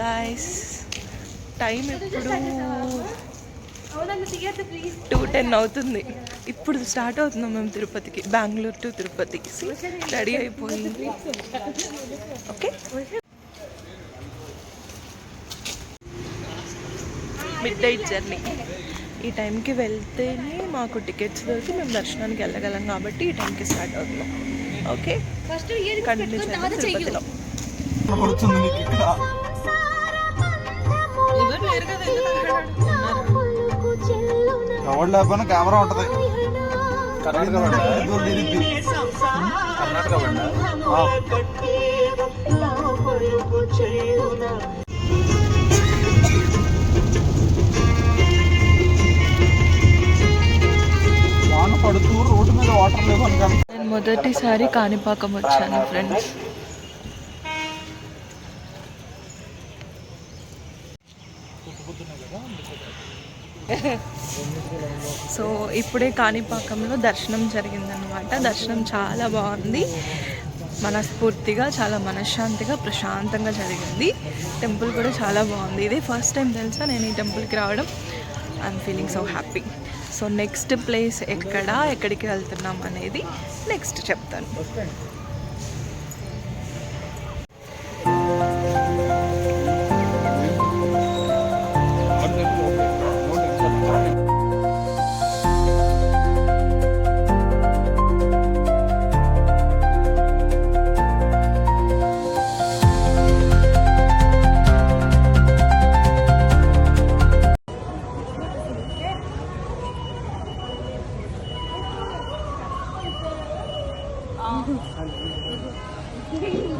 Guys, time ఇప్పుడు 2:10 అవుతుంది. ఇప్పుడు స్టార్ట్ అవుతున్నాం మేము తిరుపతికి, బెంగళూరు టు తిరుపతి. రెడీ అయిపోయింది. Okay, mid night journey. ఈ టైంకి వెళ్తేనే మాకు టికెట్స్ దొరికి మేము దర్శనానికి వెళ్ళగలం కాబట్టి ఈ టైంకి స్టార్ట్ అవుతున్నాం. ఓకే, కంటిన్యూ చేద్దాం తిరుపతిలో. కెమెరా ఉంటది. పడుతూ రోడ్డు మీద వాటర్ లేవు. నేను మొదటిసారి కాణిపాకం వచ్చాను ఫ్రెండ్స్. సో ఇప్పుడే కాణిపాకంలో దర్శనం జరిగిందనమాట. దర్శనం చాలా బాగుంది, మనస్ఫూర్తిగా, చాలా మనశ్శాంతిగా, ప్రశాంతంగా జరిగింది. టెంపుల్ కూడా చాలా బాగుంది. ఇదే ఫస్ట్ టైం తెలుసా నేను ఈ టెంపుల్కి రావడం. I'm feeling so happy. So next place ఎక్కడికి వెళ్తున్నాం అనేది నెక్స్ట్ చెప్తాను.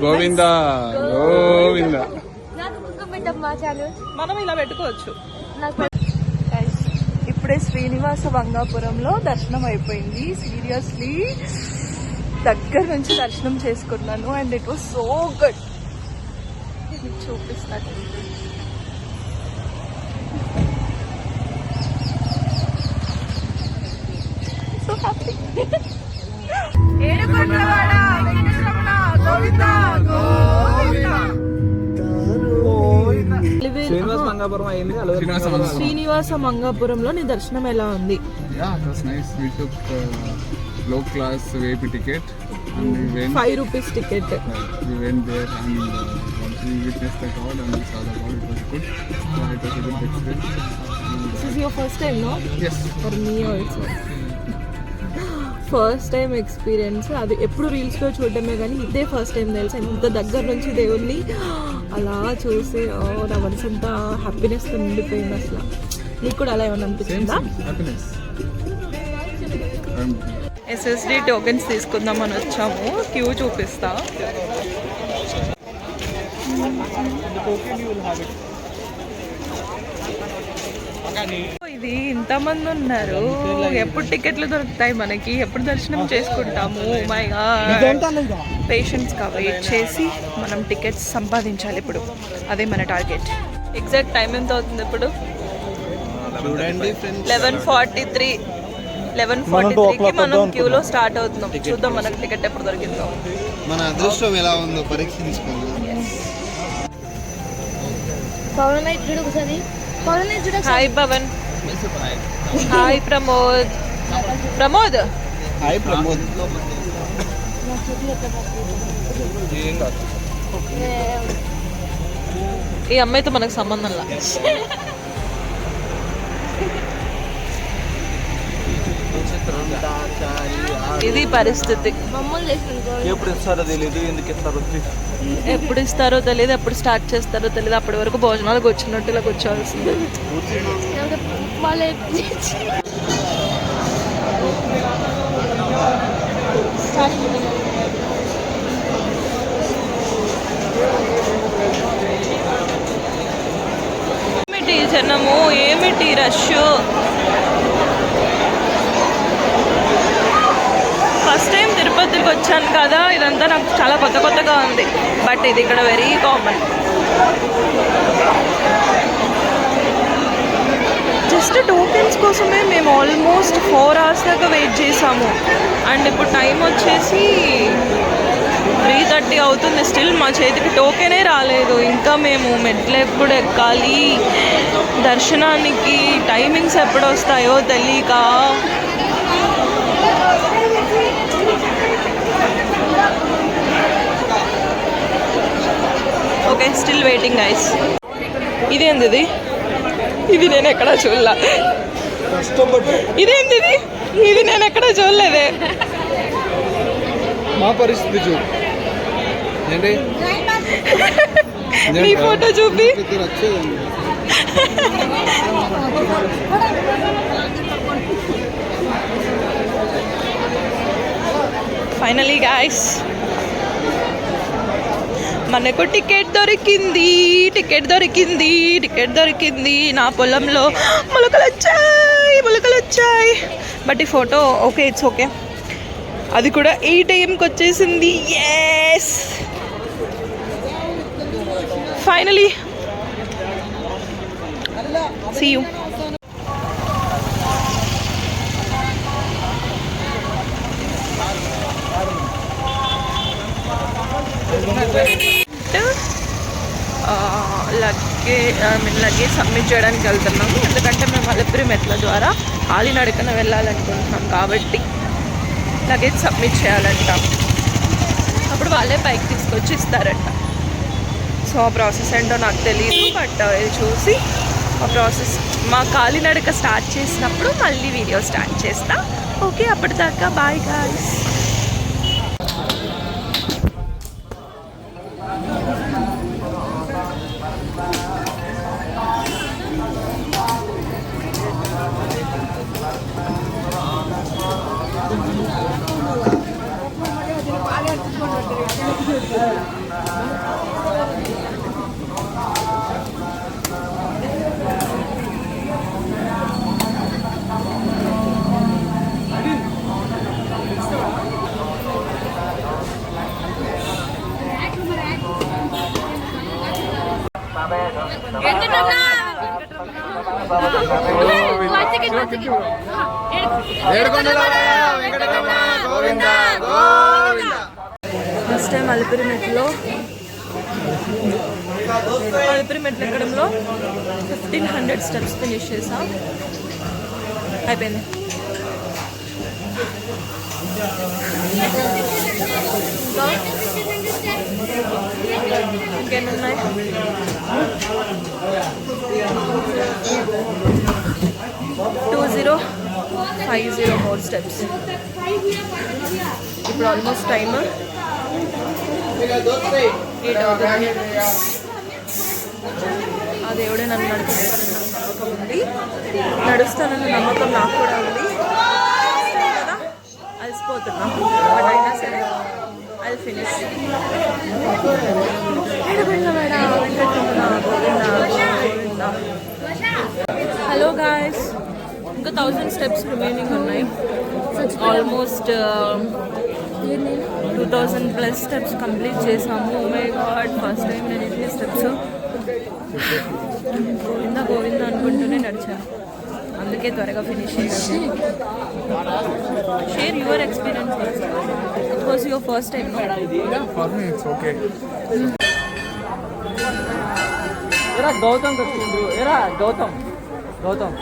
గోవింద గోవింద. మనం ఇలా పెట్టుకోవచ్చు. ఇప్పుడే శ్రీనివాస మంగాపురంలో దర్శనం అయిపోయింది. సీరియస్లీ దగ్గర నుంచి దర్శనం చేసుకున్నాను and it was so good. చూపిస్తాను. So happy. శ్రీనివాస మంగాపురంలో నీ దర్శనం ఎలా ఉంది? Low class VIP ticket and we went 5 rupees ticket. We went there and we witnessed the God and we saw the God. It was good. Yeah, it was a good experience. This is your first time, no? Yes. For me also. First time experience. అది ఎప్పుడు రీల్స్లో చూడటమే కానీ ఇదే first time తెలుసు. ఇంత దగ్గర నుంచి దేవుణ్ణి అలా చూసి నా మనసు అంతా హ్యాపీనెస్ నిండిపోయింది. అసలు నీకు కూడా అలా ఏమన్నా అనిపించిందా? SSD టోకెన్స్ తీసుకుందామని వచ్చాము. క్యూ చూపిస్తా. ఇది ఇంతమంది ఉన్నారు. ఎప్పుడు టికెట్లు దొరుకుతాయి మనకి? ఎప్పుడు దర్శనం చేసుకుంటాము? మై గాడ్, పేషెంట్స్ గా వెయిట్ చేసి మనం టికెట్స్ సంపాదించాలి ఇప్పుడు. అదే మన టార్గెట్. ఎగ్జాక్ట్ టైం ఎంత అవుతుంది ఇప్పుడు? 11:43కి మనం క్యూలో స్టార్ట్ అవుతున్నాం. చూద్దాం మనకు టికెట్ ఎప్పుడు దొరికిందో. మన అదృష్టం ఎలా ఉందో పరీక్షించుకుందాం. Hi Pavan. Hi Pramod. Pramod hi Pramod. ఈ అమ్మాయితో మనకు సంబంధం లా. ఇది పరిస్థితి. ఎప్పుడు ఇస్తారో తెలియదు, ఎందుకు ఇస్తారో ఎప్పుడు ఇస్తారో తెలియదు, ఎప్పుడు స్టార్ట్ చేస్తారో తెలియదు. అప్పటి వరకు భోజనాలకు వచ్చినట్టు ఇలా కూర్చోవాల్సింది. ఏమిటి జనము, ఏమిటి రష్. ఫస్ట్ టైం తిరుపతికి వచ్చాను కదా, ఇదంతా నాకు చాలా కొత్తగా ఉంది. బట్ ఇది ఇక్కడ వెరీ కామన్. జస్ట్ టోకెన్స్ కోసమే మేము ఆల్మోస్ట్ 4 hours దాకా వెయిట్ చేసాము. అండ్ ఇప్పుడు టైం వచ్చేసి 3:30 అవుతుంది, స్టిల్ మా చేతికి టోకెనే రాలేదు. ఇంకా మేము మెట్లు ఎప్పుడు ఎక్కాలి, దర్శనానికి టైమింగ్స్ ఎప్పుడు వస్తాయో తెలియక ఓకే, స్టిల్ వెయిటింగ్ గైస్. ఇదేంది ఇది నేను ఎక్కడా చూడలే. ఇదేంది ఇది నేను ఎక్కడా చూడలేదే. మా పరిస్థితి చూ ఏంటి నీ ఫోటో చూపి. ఫైనలీ గాయ్స్ మనకు టికెట్ దొరికింది. నా పొలంలో మొలకలు వచ్చాయి. బట్ ఈ ఫోటో ఓకే, ఇట్స్ ఓకే. అది కూడా ఈ టైంకి వచ్చేసింది. Yes, finally see you. Luggage submit చేయడానికి వెళ్తున్నాము. ఎందుకంటే మేము అలిపిరి మెట్ల ద్వారా కాలినడకన వెళ్ళాలనుకుంటున్నాం కాబట్టి లగేజ్ సబ్మిట్ చేయాలంట. అప్పుడు వాళ్ళే పైకి తీసుకొచ్చి ఇస్తారంట. సో ఆ ప్రాసెస్ ఏంటో నాకు తెలియదు, బట్ ఇది చూసి ఆ ప్రాసెస్ మా కాలినడక స్టార్ట్ చేసినప్పుడు మళ్ళీ వీడియో స్టార్ట్ చేస్తా. ఓకే, అప్పటిదాకా bye guys. First time Alipiri మెట్లు ఎక్కడంలో 1500 స్టెప్స్ ఫినిష్ చేసాం. అయిపోయింది. ఇంకెన్ని ఉన్నాయి? 2050 more steps. ఇప్పుడు ఆల్మోస్ట్ టైమ్ 8 అవుతుంది. ఆ దేవుడే నన్ను నడుస్తానన్న నమ్మకం నాకు కూడా ఉంది కదా. అలసిపోతున్నా, బట్ అయినా సరే ఐ ఫినిష్. హలో గాయస్, ఇంకా 1000 స్టెప్స్ రిమైనింగ్ ఉన్నాయి. ఆల్మోస్ట్ 2000+ స్టెప్స్ కంప్లీట్ చేసాము. Oh my God, first time నేను ఇన్ని స్టెప్స్ గోవింద అనుకుంటూనే నడిచాను. అందుకే త్వరగా ఫినిష్ చేయాలి. Share your experience. It was your first time. Gautam Gautam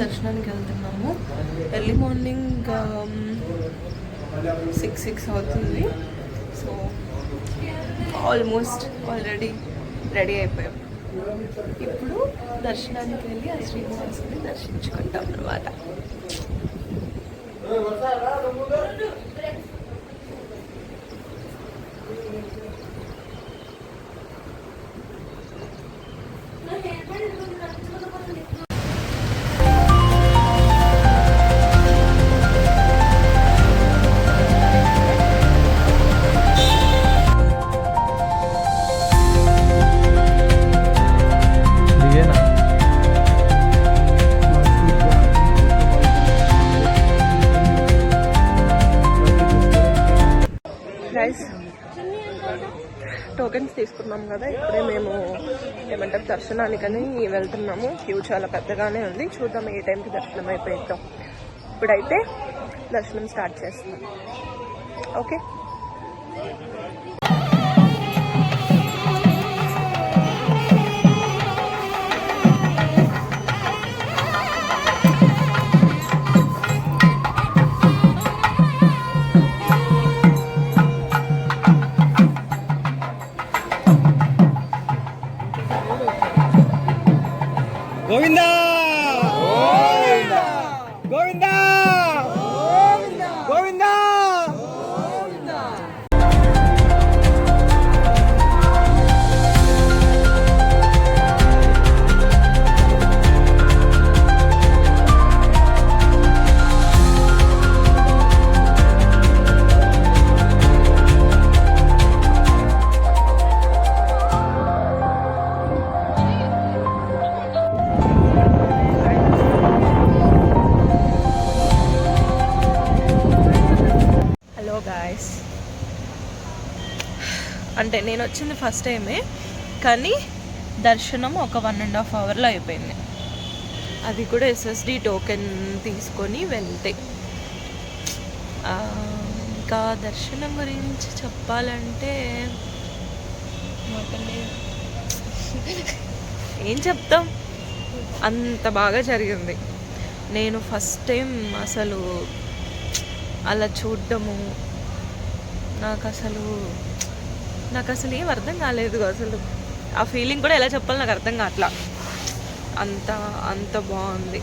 దర్శనానికి వెళ్తున్నాము. ఎర్లీ మార్నింగ్ 6 అవుతుంది. సో ఆల్మోస్ట్ ఆల్రెడీ రెడీ అయిపోయాం. ఇప్పుడు దర్శనానికి వెళ్ళి ఆ శ్రీనివాసుని దర్శించుకుంటాం అన్నమాట. టోకెన్స్ తీసుకున్నాం కదా, ఇప్పుడే మేము ఏమంటారు దర్శనానికని వెళ్తున్నాము. క్యూ చాలా పెద్దగానే ఉంది, చూద్దాం ఏ టైంకి దర్శనం అయిపోయిందో. ఇప్పుడైతే దర్శనం స్టార్ట్ చేస్తున్నాం. ఓకే. గోవిందా గోవిందా గోవిందా. గాయస్, అంటే నేను వచ్చింది ఫస్ట్ టైమే, కానీ దర్శనం ఒక 1.5 అవర్లో అయిపోయింది. అది కూడా SSD టోకెన్ తీసుకొని వెళ్తే. ఇంకా దర్శనం గురించి చెప్పాలంటే ఏం చెప్తాం, అంత బాగా జరిగింది. నేను ఫస్ట్ టైం అసలు అలా చూడడము, నాకు అసలు ఏం అర్థం కాలేదు. అసలు ఆ ఫీలింగ్ కూడా ఎలా చెప్పాలి నాకు అర్థం కావట్లా, అంత బాగుంది.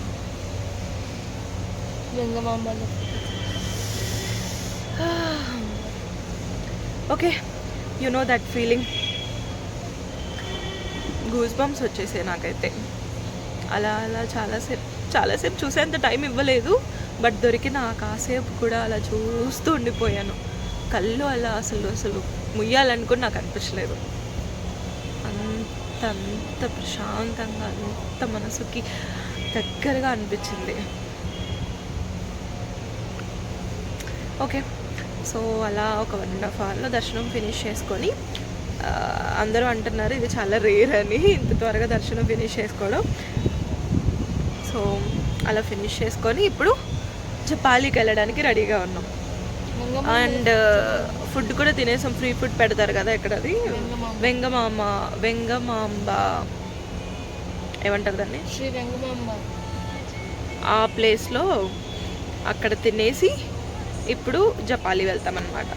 Okay, you know that feeling. Goose bumps వచ్చేసాయి నాకైతే. అలా చాలాసేపు చూసేంత టైం ఇవ్వలేదు, బట్ దొరికిన ఆ కాసేపు కూడా అలా చూస్తూ ఉండిపోయాను. కళ్ళు అలా అసలు ముయ్యాలనుకుని నాకు అనిపించలేదు. అంత ప్రశాంతంగా, అంత మనసుకి దగ్గరగా అనిపించింది. ఓకే, సో అలా ఒక 1.5 అవర్లో దర్శనం ఫినిష్ చేసుకొని, అందరూ అంటున్నారు ఇది చాలా రేర్ అని ఇంత త్వరగా దర్శనం ఫినిష్ చేసుకోవడం. సో అలా ఫినిష్ చేసుకొని ఇప్పుడు జపాలికి వెళ్ళడానికి రెడీగా ఉన్నాం. అండ్ ఫుడ్ కూడా తినేసాం. ఫ్రీ ఫుడ్ పెడతారు కదా ఇక్కడ, అది వెంగమాంబ ఏమంటారు దాన్ని, శ్రీ వెంగమాంబ, ఆ ప్లేస్లో అక్కడ తినేసి ఇప్పుడు జపాలి వెళ్తామన్నమాట.